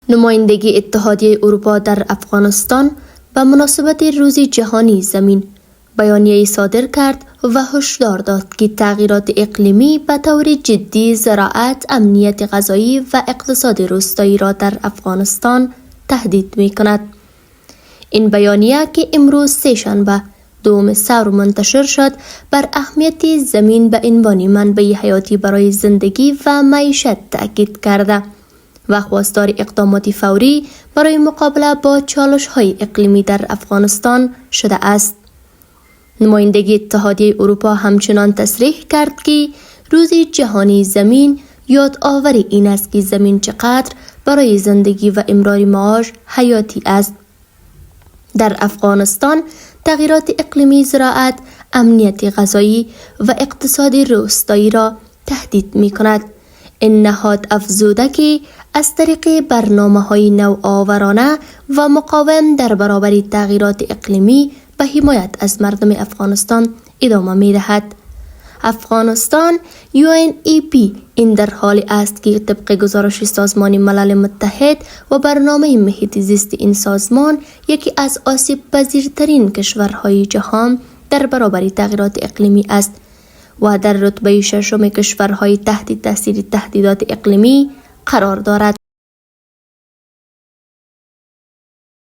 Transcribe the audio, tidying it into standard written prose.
نمایندگی اتحادیه اروپا در افغانستان به مناسبت روز جهانی زمین بیانیه‌ای صادر کرد و هشدار داد که تغییرات اقلیمی به طور جدی زراعت، امنیت غذایی و اقتصاد روستایی را در افغانستان تهدید می‌کند. این بیانیه که امروز سه‌شنبه 2 سوریه منتشر شد، بر اهمیت زمین به عنوان منبع حیاتی برای زندگی و معیشت تأکید کرده و خواستار اقدامات فوری برای مقابله با چالش‌های اقلیمی در افغانستان شده است. نمایندگی اتحادیه اروپا همچنان تصریح کرد که روز جهانی زمین یادآور این است که زمین چقدر برای زندگی و امرار معاش حیاتی است. در افغانستان تغییرات اقلیمی زراعت، امنیت غذایی و اقتصاد روستایی را تهدید می کند. این نهاد افزوده که از طریق برنامه‌های نوآورانه و مقاوم در برابر تغییرات اقلیمی به حمایت از مردم افغانستان ادامه می دهد. افغانستان UNEP این در حالی است که طبق گزارش سازمان ملل متحد و برنامه محیط زیست این سازمان یکی از آسیب پذیرترین کشورهای جهان در برابر تغییرات اقلیمی است و در رتبه 6 کشورهای تحت تاثیر تهدیدات اقلیمی قرار دارد.